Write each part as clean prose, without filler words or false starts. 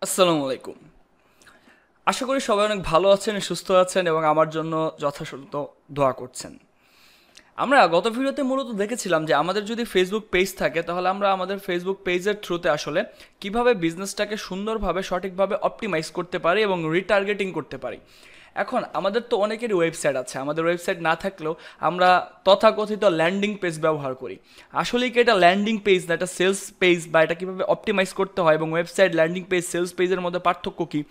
আসসালামু আলাইকুম। আশা করি সবাই অনেক ভালো আছেন, সুস্থ আছেন এবং আমার জন্য যথাসাধ্য দোয়া করছেন। আমরা গত ভিডিওতে মূলত দেখেছিলাম যে আমাদের যদি ফেসবুক পেজ থাকে তাহলে আমরা আমাদের ফেসবুক পেজের থ্রুতে আসলে কিভাবে বিজনেসটাকে সুন্দরভাবে সঠিকভাবে অপটিমাইজ করতে পারি এবং রিটার্গেটিং করতে পারি। এখন আমাদের তো অনেকেরই ওয়েবসাইট আছে, আমাদের ওয়েবসাইট না থাকলেও আমরা তথাকথিত ল্যান্ডিং পেজ ব্যবহার করি। আসলেই কি এটা ল্যান্ডিং পেজ না এটা সেলস পেজ, বা এটা কীভাবে অপটিমাইজ করতে হয় এবং ওয়েবসাইট, ল্যান্ডিং পেজ, সেলস পেজের মধ্যে পার্থক্য কী,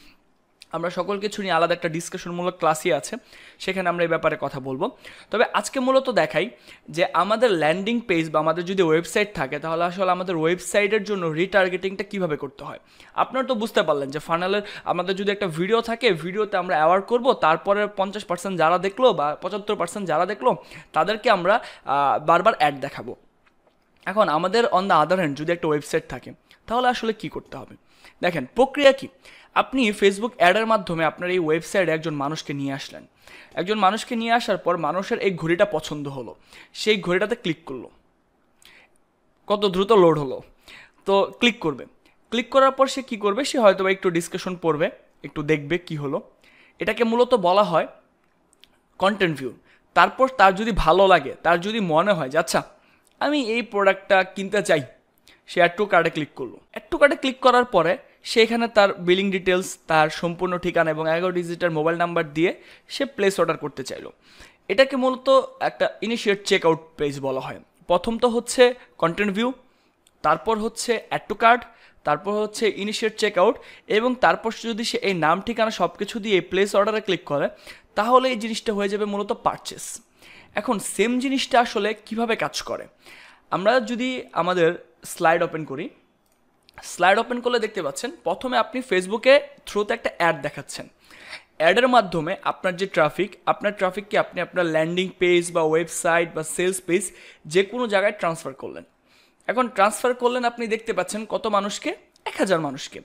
আমরা সকল কিছু নিয়ে আলাদা একটা ডিসকাশনমূলক ক্লাসই আছে, সেখানে আমরা এই ব্যাপারে কথা বলবো। তবে আজকে মূলত দেখাই যে আমাদের ল্যান্ডিং পেজ বা আমাদের যদি ওয়েবসাইট থাকে তাহলে আসলে আমাদের ওয়েবসাইটের জন্য রিটার্গেটিংটা কীভাবে করতে হয়। আপনারা তো বুঝতে পারলেন যে ফানেলের আমাদের যদি একটা ভিডিও থাকে, ভিডিওতে আমরা অ্যাওয়ার্ড করব, তারপরে 50% যারা দেখলো বা 75% যারা দেখলো তাদেরকে আমরা বারবার অ্যাড দেখাবো। এখন আমাদের অন দ্য আদার হ্যান্ড যদি একটা ওয়েবসাইট থাকে তাহলে আসলে কি করতে হবে, দেখেন প্রক্রিয়া কি। আপনি ফেসবুক অ্যাডের মাধ্যমে আপনার এই ওয়েবসাইটে একজন মানুষকে নিয়ে আসলেন। একজন মানুষকে নিয়ে আসার পর মানুষের এই ঘড়িটা পছন্দ হলো, সেই ঘড়িটাতে ক্লিক করলো। কত দ্রুত লোড হলো। তো ক্লিক করবে, ক্লিক করার পর সে কী করবে, সে হয়তো বা একটু ডিসকাশন পড়বে, একটু দেখবে কি হলো। এটাকে মূলত বলা হয় কন্টেন্ট ভিউ। তারপর তার যদি ভালো লাগে, তার যদি মনে হয় যে আচ্ছা আমি এই প্রোডাক্টটা কিনতে চাই, সে অ্যাড টু কার্ডে ক্লিক করলো। অ্যাড টু কার্ডে ক্লিক করার পরে সেখানে তার বিলিং ডিটেলস, তার সম্পূর্ণ ঠিকানা এবং 11 ডিজিটের মোবাইল নাম্বার দিয়ে সে প্লেস অর্ডার করতে চাইলো। এটাকে মূলত একটা ইনিশিয়েট চেক আউট পেজ বলা হয়। প্রথম তো হচ্ছে কন্টেন্ট ভিউ, তারপর হচ্ছে অ্যাড টু কার্ড, তারপর হচ্ছে ইনিশিয়েট চেক আউট, এবং তারপর যদি সে এই নাম ঠিকানা সব কিছু দিয়ে প্লেস অর্ডারে ক্লিক করে তাহলে এই জিনিসটা হয়ে যাবে মূলত পারচেস। এখন সেম জিনিসটা আসলে কিভাবে কাজ করে, আমরা যদি আমাদের স্লাইড ওপেন করি, স্লাইড ওপেন করলে দেখতে পাচ্ছেন প্রথমে আপনি ফেসবুকে থ্রুতে একটা অ্যাড দেখাচ্ছেন। অ্যাডের মাধ্যমে আপনার যে ট্রাফিক, আপনার ট্রাফিককে আপনি আপনার ল্যান্ডিং পেজ বা ওয়েবসাইট বা সেলস পেজ যে কোনো জায়গায় ট্রান্সফার করলেন। এখন ট্রান্সফার করলেন, আপনি দেখতে পাচ্ছেন কত মানুষকে, 1000 মানুষকে।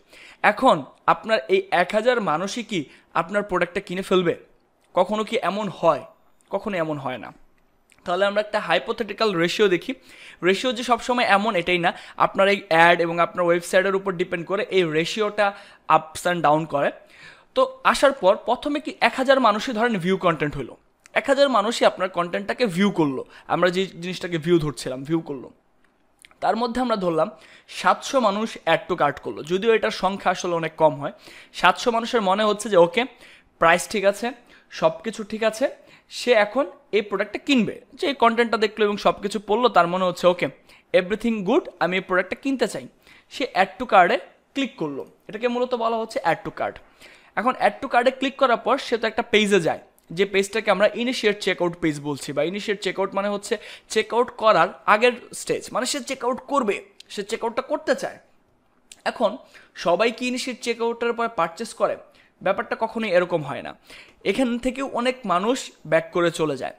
এখন আপনার এই 1000 মানুষই কি আপনার প্রোডাক্টটা কিনে ফেলবে? কখনো কি এমন হয়? কখনো এমন হয় না। তাহলে আমরা একটা হাইপোথেটিক্যাল রেশিও দেখি। রেশিও যে সবসময় এমন এটাই না, আপনার এই অ্যাড এবং আপনার ওয়েবসাইটের উপর ডিপেন্ড করে এই রেশিওটা আপস অ্যান্ড ডাউন করে। তো আসার পর প্রথমে কি 1000 মানুষই ধরেন ভিউ কন্টেন্ট হলো, 1000 মানুষই আপনার কন্টেন্টটাকে ভিউ করলো, আমরা যে জিনিসটাকে ভিউ ধরছিলাম ভিউ করলো। তার মধ্যে আমরা ধরলাম 700 মানুষ অ্যাড টু কার্ট করলো, যদিও এটার সংখ্যা আসলে অনেক কম হয়। 700 মানুষের মনে হচ্ছে যে ওকে প্রাইস ঠিক আছে, সব কিছু ঠিক আছে, সে এখন এই প্রোডাক্টটা কিনবে। যে এই কন্টেন্টটা দেখলো এবং সব কিছু পড়লো, তার মনে হচ্ছে ওকে এভরিথিং গুড, আমি এই প্রোডাক্টটা কিনতে চাই। সে অ্যাড টু কার্ডে ক্লিক করলো, এটাকে মূলত বলা হচ্ছে অ্যাড টু কার্ড। এখন অ্যাড টু কার্ডে ক্লিক করার পর সে তো একটা পেজে যায়, যে পেজটাকে আমরা ইনিশিয়েট চেকআউট পেজ বলছি, বা ইনিশিয়েট চেকআউট মানে হচ্ছে চেকআউট করার আগের স্টেজ, মানে সে চেকআউট করবে, সে চেকআউটটা করতে চায়। এখন সবাই কি ইনিশিয়েট চেকআউটের পর পারচেস করে? ব্যাপারটা কখনোই এরকম হয় না। এখান থেকেও অনেক মানুষ ব্যাক করে চলে যায়।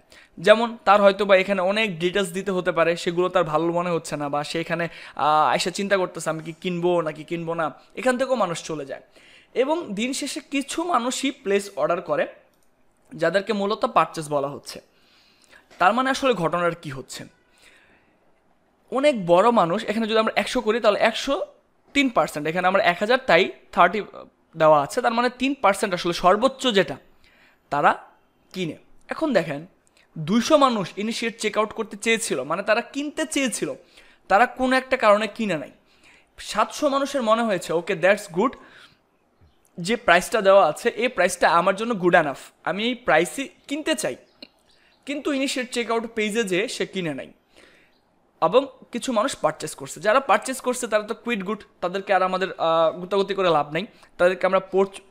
যেমন তার হয়তো বা এখানে অনেক ডিটেলস দিতে হতে পারে, সেগুলো তার ভালো মনে হচ্ছে না, বা সে এখানে এসে চিন্তা করতেছে আমি কি কিনবো নাকি কিনবো না, এখান থেকেও মানুষ চলে যায়। এবং দিন শেষে কিছু মানুষই প্লেস অর্ডার করে, যাদেরকে মূলত পারচেস বলা হচ্ছে। তার মানে আসলে ঘটনার কি হচ্ছে, অনেক বড় মানুষ, এখানে যদি আমরা 100 করি তাহলে 103%, এখানে আমরা 1000 তাই 30 দেওয়া আছে, তার মানে 3% আসলে সর্বোচ্চ যেটা তারা কিনে। এখন দেখেন 200 মানুষ ইনিশিয়েট চেক আউট করতে চেয়েছিল, মানে তারা কিনতে চেয়েছিল, তারা কোনো একটা কারণে কিনে নাই। 700 মানুষের মনে হয়েছে ওকে দ্যাটস গুড, যে প্রাইসটা দেওয়া আছে এই প্রাইসটা আমার জন্য গুড অ্যানাফ, আমি এই প্রাইসই কিনতে চাই, কিন্তু ইনিশিয়েট চেক আউট পেজে যে সে কিনে নাই। এবং কিছু মানুষ পারচেস করছে, যারা পারচেস করছে তারা তো কুইট গুড, তাদেরকে আর আমাদের গুতাগুতি করে লাভ নেই। তাদেরকে আমরা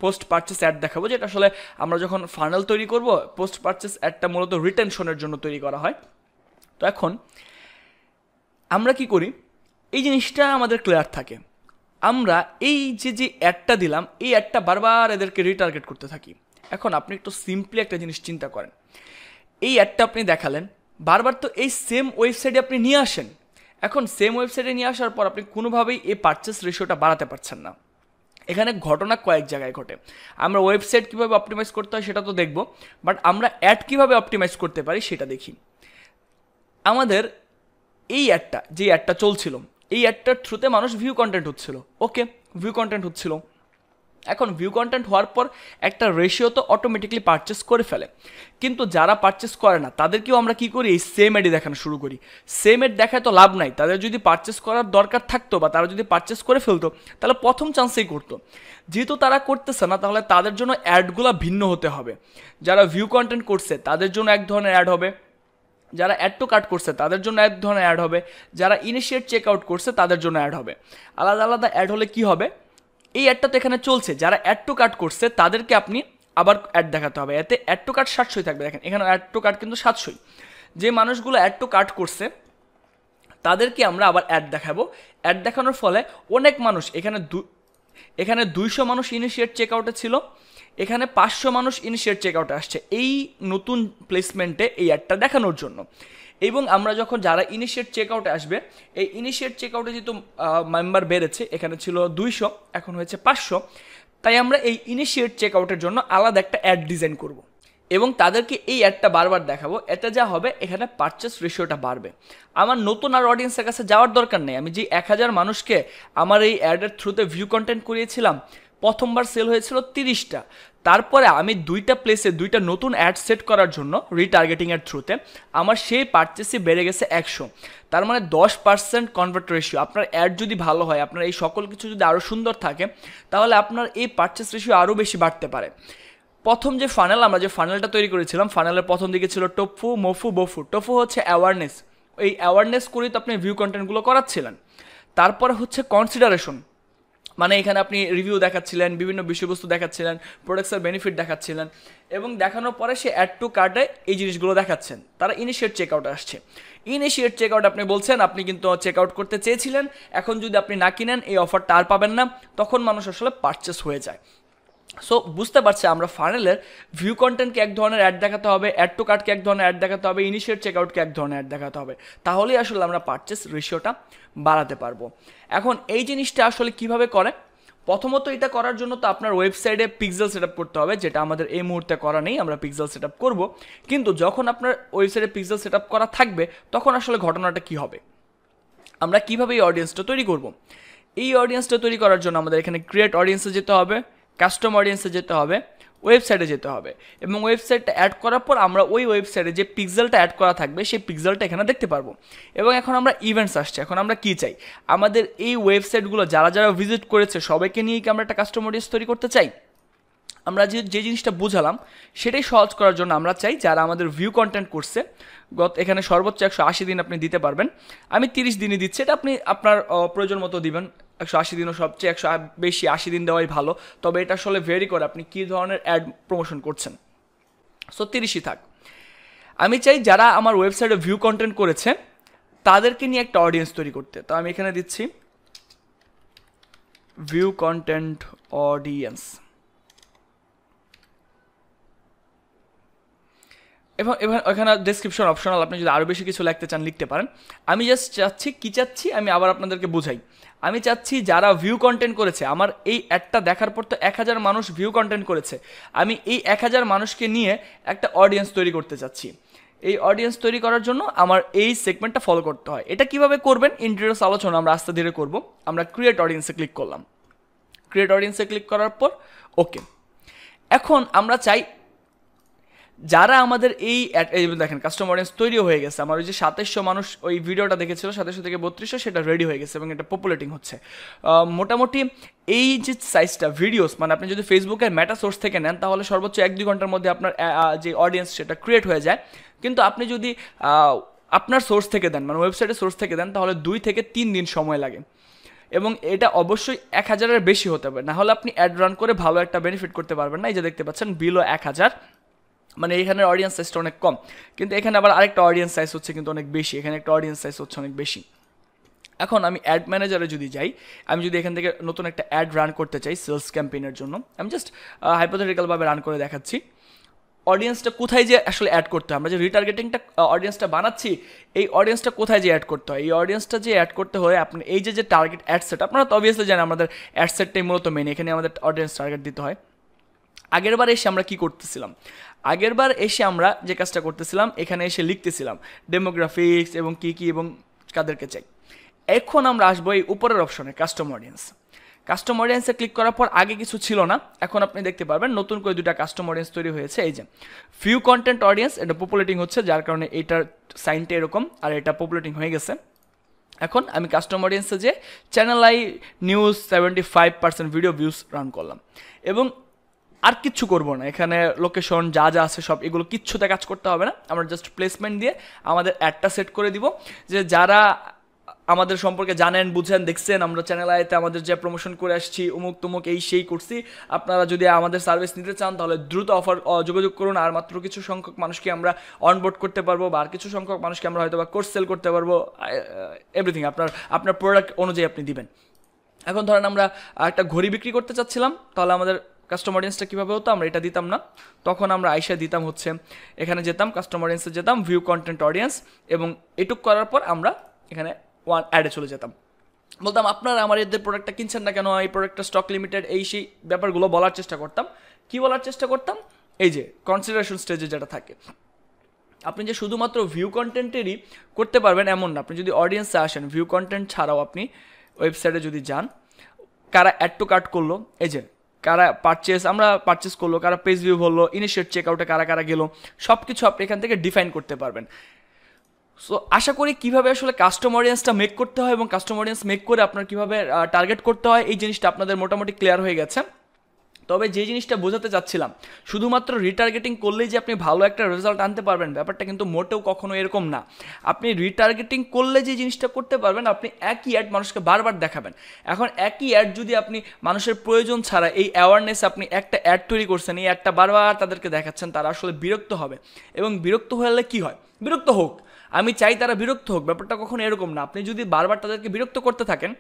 পোস্ট পারচেস অ্যাড দেখাবো, যেটা আসলে আমরা যখন ফানেল তৈরি করব, পোস্ট পারচেস অ্যাডটা মূলত রিটেনশনের জন্য তৈরি করা হয়। তো এখন আমরা কি করি, এই জিনিসটা আমাদের ক্লিয়ার থাকে, আমরা এই যে অ্যাডটা দিলাম এই অ্যাডটা বারবার এদেরকে রিটার্গেট করতে থাকি। এখন আপনি একটু সিম্পলি একটা জিনিস চিন্তা করেন, এই অ্যাডটা আপনি দেখালেন, বারবার তো এই সেম ওয়েবসাইটে আপনি নিয়ে আসেন। এখন সেম ওয়েবসাইটে নিয়ে আসার পর আপনি কোনোভাবেই এই পারচেস রেশিওটা বাড়াতে পারছেন না। এখানে ঘটনা কয়েক জায়গায় ঘটে। আমরা ওয়েবসাইট কীভাবে অপটিমাইজ করতে হয় সেটা তো দেখব, বাট আমরা অ্যাড কীভাবে অপটিমাইজ করতে পারি সেটা দেখি। আমাদের এই অ্যাডটা, যে অ্যাডটা চলছিল, এই অ্যাডটার থ্রুতে মানুষ ভিউ কন্টেন্ট হচ্ছিল, ওকে ভিউ কন্টেন্ট হচ্ছিল। এখন ভিউ কন্টেন্ট হওয়ার পর একটা রেশিও তো অটোমেটিকলি পারচেস করে ফেলে, কিন্তু যারা পারচেস করে না তাদেরকেও আমরা কি করি, এই সেম অ্যাডই দেখানো শুরু করি। সেম অ্যাড দেখায় তো লাভ নাই, তাদের যদি পারচেস করার দরকার থাকতো বা তারা যদি পারচেস করে ফেলতো তাহলে প্রথম চান্সেই করতো। যেহেতু তারা করতেছে না, তাহলে তাদের জন্য অ্যাডগুলো ভিন্ন হতে হবে। যারা ভিউ কন্টেন্ট করছে তাদের জন্য এক ধরনের অ্যাড হবে, যারা অ্যাড টু কার্ট করছে তাদের জন্য এক ধরনের অ্যাড হবে, যারা ইনিশিয়েট চেক আউট করছে তাদের জন্য অ্যাড হবে। আলাদা আলাদা অ্যাড হলে কি হবে, এই অ্যাডটা তো এখানে চলছে, যারা অ্যাড টু কার্ট করছে তাদেরকে আপনি আবার অ্যাড দেখাতে হবে, এতে অ্যাড টু কার্ট 700 থাকবে। দেখেন এখানে অ্যাড টু কার্ট কিন্তু 700। যে মানুষগুলো অ্যাড টু কার্ট করছে তাদেরকে আমরা আবার অ্যাড দেখাবো। অ্যাড দেখানোর ফলে অনেক মানুষ, এখানে 200 মানুষ ইনিশিয়েট চেক আউটে ছিল, এখানে 500 মানুষ ইনিশিয়েট চেক আউটে আসছে এই নতুন প্লেসমেন্টে এই অ্যাডটা দেখানোর জন্য। এবং আমরা যখন যারা ইনিশিয়েট চেক আউটে আসবে, এই ইনিশিয়েট চেক আউটে যেহেতু মেম্বার বেড়েছে, এখানে ছিল 200 এখন হয়েছে 500, তাই আমরা এই ইনিশিয়েট চেক আউটের জন্য আলাদা একটা অ্যাড ডিজাইন করব এবং তাদেরকে এই অ্যাডটা বারবার দেখাবো। এতে যা হবে, এখানে পারচেস রেশিওটা বাড়বে। আমার নতুন আর অডিয়েন্সের কাছে যাওয়ার দরকার নেই। আমি যে 1000 মানুষকে আমার এই অ্যাডের থ্রুতে ভিউ কন্টেন্ট করিয়েছিলাম, প্রথমবার সেল হয়েছিল 30টা। তারপরে আমি 2টা প্লেসে 2টা নতুন অ্যাড সেট করার জন্য রিটার্গেটিংয়ের থ্রুতে আমার সেই পারচেসই বেড়ে গেছে 100। তার মানে 10% কনভার্ট রেশিও। আপনার অ্যাড যদি ভালো হয়, আপনার এই সকল কিছু যদি আরও সুন্দর থাকে, তাহলে আপনার এই পারচেস রেশিও আরও বেশি বাড়তে পারে। প্রথম যে ফানেল, আমরা যে ফানেলটা তৈরি করেছিলাম, ফানেলের প্রথম দিকে ছিল টফু, মফু, বফু। টফু হচ্ছে অ্যাওয়ারনেস, এই অ্যাওয়ারনেস করেই তো আপনি ভিউ কন্টেন্টগুলো করাচ্ছিলেন। তারপরে হচ্ছে কনসিডারেশন, মানে এখানে আপনি রিভিউ দেখাচ্ছিলেন, বিভিন্ন বিষয়বস্তু দেখাচ্ছিলেন, প্রোডাক্টসের বেনিফিট দেখাচ্ছিলেন, এবং দেখানোর পরে সে অ্যাড টু কার্টে এই জিনিসগুলো দেখাচ্ছেন। তারা ইনিশিয়েট চেক আউটে আসছে। ইনিশিয়েট চেক আউট আপনি বলছেন আপনি কিন্তু চেক আউট করতে চেয়েছিলেন, এখন যদি আপনি না কিনেন এই অফারটা আর পাবেন না, তখন মানুষ আসলে পারচেস হয়ে যায়। সো বুঝতে পারছি আমরা ফানেলের ভিউ কন্টেন্টকে এক ধরনের অ্যাড দেখাতে হবে, অ্যাড টু কার্টকে এক ধরনের অ্যাড দেখাতে হবে, ইনিশিয়েট চেক আউটকে এক ধরনের অ্যাড দেখাতে হবে, তাহলেই আসলে আমরা পারচেস রেশিওটা বাড়াতে পারবো। এখন এই জিনিসটা আসলে কিভাবে করে, প্রথমত এটা করার জন্য তো আপনার ওয়েবসাইটে পিক্সেল সেট আপ করতে হবে, যেটা আমাদের এই মুহূর্তে করা নেই। আমরা পিক্সেল সেট আপ করবো, কিন্তু যখন আপনার ওয়েবসাইটে পিক্সেল সেট আপ করা থাকবে তখন আসলে ঘটনাটা কী হবে, আমরা কীভাবে এই অডিয়েন্সটা তৈরি করব। এই অডিয়েন্সটা তৈরি করার জন্য আমাদের এখানে ক্রিয়েট অডিয়েন্সে যেতে হবে, কাস্টম অডিয়েন্সে যেতে হবে, ওয়েবসাইটে যেতে হবে, এবং ওয়েবসাইটটা অ্যাড করার পর আমরা ওই ওয়েবসাইটে যে পিক্সেলটা অ্যাড করা থাকবে সেই পিক্সেলটা এখানে দেখতে পারবো। এবং এখন আমরা ইভেন্টস আসছে, এখন আমরা কী চাই, আমাদের এই ওয়েবসাইটগুলো যারা যারা ভিজিট করেছে সবাইকে নিয়ে কি আমরা একটা কাস্টম অডিয়েন্স তৈরি করতে চাই। আমরা যে জিনিসটা বুঝালাম সেটাই সহজ করার জন্য আমরা চাই যারা আমাদের ভিউ কন্টেন্ট করছে, এখানে সর্বোচ্চ 180 দিন আপনি দিতে পারবেন, আমি 30 দিনই দিচ্ছি, এটা আপনি আপনার প্রয়োজন মতো দিবেন। 180 দিনও সবচেয়ে 80 দিন দেওয়াই ভালো, তবে এটা আসলে ভেরি করে আপনি কী ধরনের অ্যাড প্রমোশন করছেন। সো 30ই থাক। আমি চাই যারা আমার ওয়েবসাইটে ভিউ কন্টেন্ট করেছে তাদেরকে নিয়ে একটা অডিয়েন্স তৈরি করতে, তো আমি এখানে দিচ্ছি ভিউ কন্টেন্ট অডিয়েন্স। এবং এখানে ডেসক্রিপশন অপশনাল, আপনি যদি আরও বেশি কিছু লিখতে চান লিখতে পারেন। আমি জাস্ট চাচ্ছি আমি আবার আপনাদেরকে বোঝাই, আমি চাচ্ছি যারা ভিউ কন্টেন্ট করেছে, আমার এই অ্যাডটা দেখার পর তো 1000 মানুষ ভিউ কন্টেন্ট করেছে, আমি এই 1000 মানুষকে নিয়ে একটা অডিয়েন্স তৈরি করতে চাচ্ছি। এই অডিয়েন্স তৈরি করার জন্য আমার এই সেগমেন্টটা ফলো করতে হয়। এটা কিভাবে করবেন ইন্টারেস্ট আলোচনা আমরা আস্তে ধীরে করব। আমরা ক্রিয়েট অডিয়েন্সে ক্লিক করলাম, ক্রিয়েট অডিয়েন্সে ক্লিক করার পর ওকে। এখন আমরা চাই যারা আমাদের এই দেখেন কাস্টম অডিয়েন্স তৈরি হয়ে গেছে, আমার ওই যে 2700 মানুষ ওই ভিডিওটা দেখেছিল, 2700 থেকে 3200, সেটা রেডি হয়ে গেছে এবং এটা পপুলেটিং হচ্ছে। মোটামুটি এই যে সাইজটা ভিডিওস, মানে আপনি যদি ফেসবুকের মেটা সোর্স থেকে নেন তাহলে সর্বোচ্চ 1-2 ঘন্টার মধ্যে আপনার যে অডিয়েন্স সেটা ক্রিয়েট হয়ে যায়। কিন্তু আপনি যদি আপনার সোর্স থেকে দেন, মানে ওয়েবসাইটের সোর্স থেকে দেন, তাহলে 2 থেকে 3 দিন সময় লাগে, এবং এটা অবশ্যই 1000-এর বেশি হতে হবে, না হলে আপনি অ্যাড রান করে ভালো একটা বেনিফিট করতে পারবেন না। এই যে দেখতে পাচ্ছেন বিলো 1000, মানে এখানে অডিয়েন্স সাইজটা অনেক কম, কিন্তু এখানে আবার আরেকটা অডিয়েন্স সাইজ হচ্ছে কিন্তু অনেক বেশি, এখানে একটা অডিয়েন্স সাইজ হচ্ছে অনেক বেশি। এখন আমি অ্যাড ম্যানেজারে যদি যাই, আমি যদি এখান থেকে নতুন একটা অ্যাড রান করতে চাই সেলস ক্যাম্পেইনের জন্য, আমি জাস্ট হাইপোথেটিক্যালভাবে রান করে দেখাচ্ছি অডিয়েন্সটা কোথায় যে আসলে অ্যাড করতে হয়। আমরা যে রিটার্গেটিংটা অডিয়েন্সটা বানাচ্ছি, এই অডিয়েন্সটা কোথায় যে অ্যাড করতে হয়, এই অডিয়েন্সটা যে অ্যাড করতে হয় আপনি এই যে টার্গেট অ্যাড সেট, আপনারা তো অবভিয়াসলি জানেন আমাদের অ্যাড সেটটাই মূলত মেন, এখানে আমাদের অডিয়েন্স টার্গেট দিতে হয়। আগেরবার এসে আমরা কি করতেছিলাম, আগেরবার এসে আমরা যে কাজটা করতেছিলাম এখানে এসে লিখতেছিলাম ডেমোগ্রাফিক্স এবং কি এবং কাদেরকে চাই। এখন আমরা আসবো এই উপরের অপশনে কাস্টম অডিয়েন্স। কাস্টম অডিয়েন্সে ক্লিক করার পর আগে কিছু ছিল না, এখন আপনি দেখতে পারবেন নতুন করে 2টা কাস্টম অডিয়েন্স তৈরি হয়েছে। এই যে ভিউ কন্টেন্ট অডিয়েন্স, এটা পপুলেটিং হচ্ছে, যার কারণে এটার সাইনটা এরকম, আর এটা পপুলেটিং হয়ে গেছে। এখন আমি কাস্টম অডিয়েন্সে যে channel I news 75% video views run করলাম, এবং আর কিচ্ছু করবো না। এখানে লোকেশন যা যা আছে সব এগুলো কিচ্ছুতে কাজ করতে হবে না, আমরা জাস্ট প্লেসমেন্ট দিয়ে আমাদের অ্যাডটা সেট করে দিব, যে যারা আমাদের সম্পর্কে জানেন, বুঝেন, দেখছেন, আমরা চ্যানেল আইতে আমাদের যে প্রমোশন করে আসছি, অমুক তমুক এই সেই করছি, আপনারা যদি আমাদের সার্ভিস নিতে চান তাহলে দ্রুত যোগাযোগ করুন। আর মাত্র কিছু সংখ্যক মানুষকে আমরা অনবোর্ড করতে পারবো, বা আর কিছু সংখ্যক মানুষকে আমরা হয়তো বা কোর্স সেল করতে পারবো, এভরিথিং আপনার প্রোডাক্ট অনুযায়ী আপনি দিবেন। এখন ধরেন আমরা একটা ঘড়ি বিক্রি করতে চাচ্ছিলাম, তাহলে আমাদের কাস্টম অডিয়েন্সটা কীভাবে হতো, আমরা এটা দিতাম না, তখন আমরা আইসা দিতাম হচ্ছে এখানে যেতাম, কাস্টম অডিয়েন্সে যেতাম, ভিউ কন্টেন্ট অডিয়েন্স, এবং এটুক করার পর আমরা এখানে অ্যাডে চলে যেতাম, বলতাম আপনারা আমার এদের প্রোডাক্টটা কিনছেন না কেন, এই প্রোডাক্টটা স্টক লিমিটেড, এই সেই ব্যাপারগুলো বলার চেষ্টা করতাম। কি বলার চেষ্টা করতাম, এই যে কনসিডারেশন স্টেজে যেটা থাকে, আপনি যে শুধুমাত্র ভিউ কন্টেন্টেরই করতে পারবেন এমন না, আপনি যদি অডিয়েন্সে আসেন, ভিউ কন্টেন্ট ছাড়াও আপনি ওয়েবসাইটে যদি যান, কারা অ্যাড টু কার্ট করলো, এই যে কারা আমরা পারচেস করলো, কারা পেজ ভিউ হলো, ইনিশিয়েট চেক আউটে কারা কারা গেলো, সব কিছু আপনি এখান থেকে ডিফাইন করতে পারবেন। সো আশা করি কীভাবে আসলে কাস্টম অডিয়েন্সটা মেক করতে হয় এবং কাস্টম অডিয়েন্স মেক করে আপনার কীভাবে টার্গেট করতে হয়, এই জিনিসটা আপনাদের মোটামুটি ক্লিয়ার হয়ে গেছে। তবে যে জিনিসটা বোঝাতে চাচ্ছিলাম, শুধুমাত্র রিটার্গেটিং করলেই যে আপনি ভালো একটা রেজাল্ট আনতে পারবেন, ব্যাপারটা কিন্তু মোটেও কখনো এরকম না। আপনি রিটার্গেটিং করলে যে জিনিসটা করতে পারবেন, আপনি একই অ্যাড মানুষকে বারবার দেখাবেন। এখন একই অ্যাড যদি আপনি মানুষের প্রয়োজন ছাড়া এই অ্যাওয়ারনেস আপনি একটা অ্যাড তৈরি করছেন, এই অ্যাডটা বারবার তাদেরকে দেখাচ্ছেন, তারা আসলে বিরক্ত হবে, এবং বিরক্ত হলে কি হয়, বিরক্ত হোক, আমি চাই তারা বিরক্ত হোক, ব্যাপারটা কখনো এরকম না। আপনি যদি বারবার তাদেরকে বিরক্ত করতে থাকেন,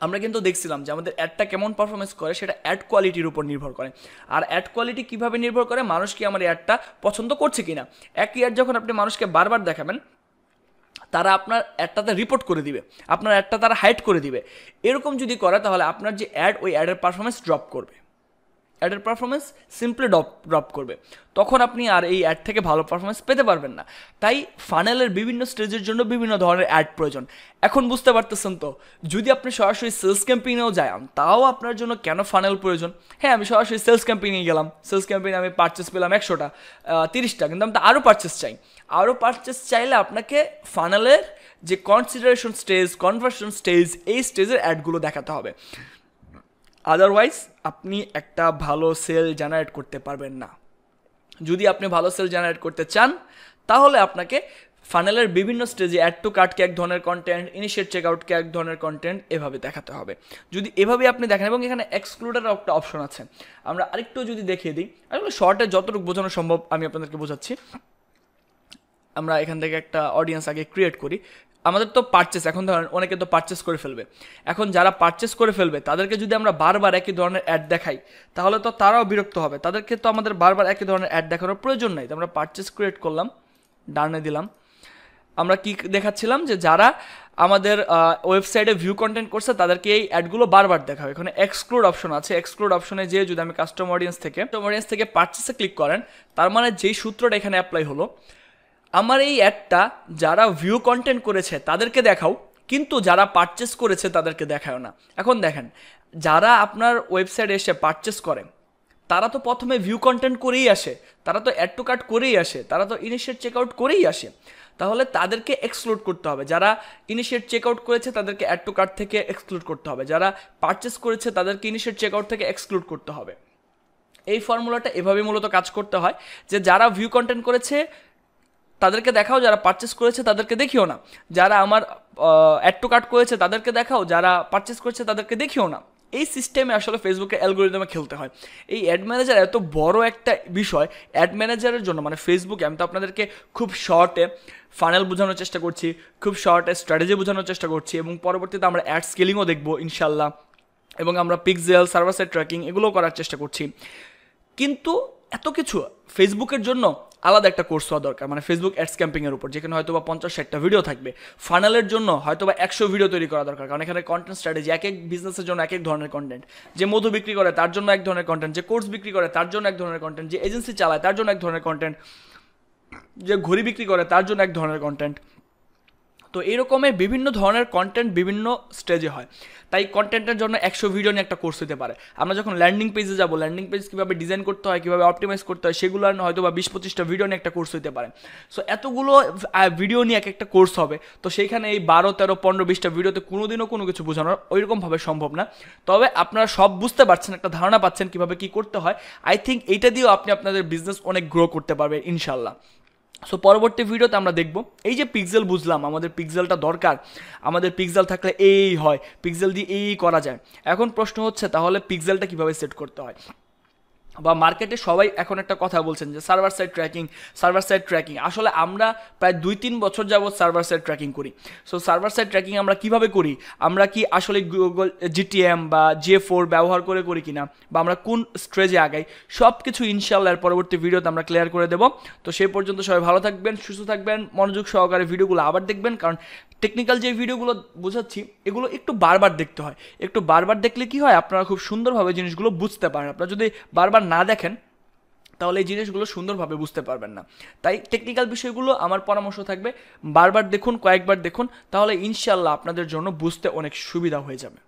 আমরা কিন্তু দেখছিলাম যে আমাদের অ্যাডটা কেমন পারফরমেন্স করে সেটা অ্যাড কোয়ালিটির উপর নির্ভর করে। আর অ্যাড কোয়ালিটি কীভাবে নির্ভর করে, মানুষ কি আমার অ্যাডটা পছন্দ করছে কিনা। একই অ্যাড যখন আপনি মানুষকে বারবার দেখাবেন, তারা আপনার অ্যাডটাতে রিপোর্ট করে দিবে, আপনার অ্যাডটা তারা হাইড করে দিবে। এরকম যদি করে তাহলে আপনার যে অ্যাড, ওই অ্যাডের পারফরমেন্স ড্রপ করবে, অ্যাডের পারফরমেন্স সিম্পলি ড্রপ করবে, তখন আপনি আর এই অ্যাড থেকে ভালো পারফরমেন্স পেতে পারবেন না। তাই ফানেলের বিভিন্ন স্টেজের জন্য বিভিন্ন ধরনের অ্যাড প্রয়োজন। এখন বুঝতে পারতেছেন তো, যদি আপনি সরাসরি সেলস ক্যাম্পেইনেও যান, তাও আপনার জন্য কেন ফানেল প্রয়োজন। হ্যাঁ, আমি সরাসরি সেলস ক্যাম্পেইনে গেলাম, সেলস ক্যাম্পেইনে আমি পারচেস পেলাম 100টা 30টা, কিন্তু আমি তো আরও পারচেস চাই। আরও পারচেস চাইলে আপনাকে ফানেলের যে কনসিডারেশন স্টেজ, কনভার্সন স্টেজ, এই স্টেজের অ্যাডগুলো দেখাতে হবে। আদারওয়াইজ আপনি একটা ভালো সেল জেনারেট করতে পারবেন না। যদি আপনি ভালো সেল জেনারেট করতে চান, তাহলে আপনাকে ফানেলের বিভিন্ন স্টেজে অ্যাড টু কার্টকে এক ধরনের কন্টেন্ট, ইনিশিয়েট চেক আউটকে এক ধরনের কন্টেন্ট, এভাবে দেখাতে হবে। যদি এভাবে আপনি দেখেন, এবং এখানে এক্সক্লুডেরও একটা অপশন আছে, আমরা আরেকটু যদি দেখিয়ে দিই, আসলে শর্টে যতটুকু বোঝানো সম্ভব আমি আপনাদেরকে বোঝাচ্ছি। আমরা এখান থেকে একটা অডিয়েন্স আগে ক্রিয়েট করি। আমাদের তো পারচেস, এখন ধরেন অনেকে তো পারচেস করে ফেলবে। এখন যারা পারচেস করে ফেলবে তাদেরকে যদি আমরা বারবার একই ধরনের অ্যাড দেখাই, তাহলে তো তারাও বিরক্ত হবে, তাদেরকে তো আমাদের বারবার একই ধরনের অ্যাড দেখানোর প্রয়োজন নাই। তো আমরা পারচেস ক্রিয়েট করলাম, ডানে দিলাম। আমরা কি দেখাচ্ছিলাম, যে যারা আমাদের ওয়েবসাইটে ভিউ কন্টেন্ট করছে তাদেরকে এই অ্যাডগুলো বারবার দেখাবে। এখানে এক্সক্লুড অপশন আছে, এক্সক্লুড অপশনে যেয়ে যদি আমি কাস্টম অডিয়েন্স থেকে পারচেসে ক্লিক করেন, তার মানে যেই সূত্রটা এখানে অ্যাপ্লাই হলো, আমার এই অ্যাডটা যারা ভিউ কন্টেন্ট করেছে তাদেরকে দেখাও, কিন্তু যারা পারচেস করেছে তাদেরকে দেখাও না। এখন দেখেন, যারা আপনার ওয়েবসাইটে এসে পারচেস করে, তারা তো প্রথমে ভিউ কন্টেন্ট করেই আসে, তারা তো অ্যাড টু কার্ট করেই আসে, তারা তো ইনিশিয়েট চেক আউট করেই আসে। তাহলে তাদেরকে এক্সক্লুড করতে হবে। যারা ইনিশিয়েট চেক আউট করেছে তাদেরকে অ্যাড টু কার্ট থেকে এক্সক্লুড করতে হবে, যারা পারচেস করেছে তাদেরকে ইনিশিয়েট চেক আউট থেকে এক্সক্লুড করতে হবে। এই ফর্মুলাটা এভাবে মূলত কাজ করতে হয়, যে যারা ভিউ কন্টেন্ট করেছে তাদেরকে দেখাও, যারা পারচেস করেছে তাদেরকে দেখিও না। যারা আমার অ্যাড টু কার্ট করেছে তাদেরকে দেখাও, যারা পারচেস করেছে তাদেরকে দেখিও না। এই সিস্টেমে আসলে ফেসবুকের অ্যালগোরিদমে খেলতে হয়। এই অ্যাড ম্যানেজার এত বড় একটা বিষয়, অ্যাড ম্যানেজারের জন্য মানে ফেসবুকে, আমি তো আপনাদেরকে খুব শর্টে ফানেল বোঝানোর চেষ্টা করছি, খুব শর্টে স্ট্র্যাটেজি বোঝানোর চেষ্টা করছি, এবং পরবর্তীতে আমরা অ্যাড স্কেলিংও দেখবো ইনশাল্লাহ, এবং আমরা পিক্সেল, সার্ভার সাইড ট্র্যাকিং এগুলোও করার চেষ্টা করছি। কিন্তু এত কিছু ফেসবুকের জন্য আলাদা একটা কোর্স হওয়া দরকার, মানে ফেসবুক অ্যাডস ক্যাম্পিংয়ের উপর, যেখানে হয়তো বা 50-60টা ভিডিও থাকবে। ফানেলের জন্য হয়তো বা 100 ভিডিও তৈরি করা দরকার, কারণ এখানে কন্টেন্ট স্ট্র্যাটেজি, এক এক বিজনেসের জন্য এক এক ধরনের কন্টেন্ট। যে মধু বিক্রি করে তার জন্য এক ধরনের কন্টেন্ট, যে কোর্স বিক্রি করে তার জন্য এক ধরনের কন্টেন্ট, যে এজেন্সি চালায় তার জন্য এক ধরনের কন্টেন্ট, যে ঘড়ি বিক্রি করে তার জন্য এক ধরনের কন্টেন্ট। তো এরকমের বিভিন্ন ধরনের কন্টেন্ট বিভিন্ন স্টেজে হয়। তাই কন্টেন্টের জন্য 100 ভিডিও নিয়ে একটা কোর্স হতে পারে। আমরা যখন ল্যান্ডিং পেজে যাব, ল্যান্ডিং পেজ কীভাবে ডিজাইন করতে হয়, কীভাবে অপটিমাইজ করতে হয়, সেগুলো হয়তো বা 20-25টা ভিডিও নিয়ে একটা কোর্স হতে পারে। সো এতগুলো ভিডিও নিয়ে একটা কোর্স হবে, তো সেইখানে এই 12, 13, 15, 20টা ভিডিওতে কোনোদিনও কোনো কিছু বোঝানোর ওইরকমভাবে সম্ভব না। তবে আপনারা সব বুঝতে পারছেন, একটা ধারণা পাচ্ছেন কীভাবে কী করতে হয়। আই থিঙ্ক এইটা দিয়েও আপনি আপনাদের বিজনেস অনেক গ্রো করতে পারবেন ইনশাল্লাহ। সো পরবর্তী ভিডিওতে আমরা দেখব এই যে পিক্সেল বুঝলাম, আমাদের পিক্সেলটা দরকার, আমাদের পিক্সেল থাকলে এই হয়, পিক্সেল দিয়ে এই করা যায়। এখন প্রশ্ন হচ্ছে তাহলে পিক্সেলটা কীভাবে সেট করতে হয়, বা মার্কেটে সবাই এখন একটা কথা বলছেন যে সার্ভার সাইড ট্র্যাকিং। আসলে আমরা প্রায় 2-3 বছর যাবৎ সার্ভার সাইড ট্র্যাকিং করি। সো সার্ভার সাইড ট্র্যাকিং আমরা কিভাবে করি, আমরা কি আসলে গুগল GTM বা GA4 ব্যবহার করে করি কিনা, বা আমরা কোন স্টেজে আগাই, সব কিছু ইনশাআল্লাহ এর পরবর্তী ভিডিওতে আমরা ক্লিয়ার করে দেবো। তো সেই পর্যন্ত সবাই ভালো থাকবেন, সুস্থ থাকবেন, মনোযোগ সহকারে ভিডিওগুলো আবার দেখবেন, কারণ টেকনিক্যাল যে ভিডিওগুলো বোঝাচ্ছি এগুলো একটু বারবার দেখতে হয়। একটু বারবার দেখলে কি হয়, আপনারা খুব সুন্দরভাবে জিনিসগুলো বুঝতে পারেন। আপনারা যদি বারবার না দেখেন তাহলে এই জিনিসগুলো সুন্দরভাবে বুঝতে পারবেন না। তাই টেকনিক্যাল বিষয়গুলো আমার পরামর্শ থাকবে, বারবার দেখুন, কয়েকবার দেখুন, তাহলে ইনশাআল্লাহ আপনাদের জন্য বুঝতে অনেক সুবিধা হয়ে যাবে।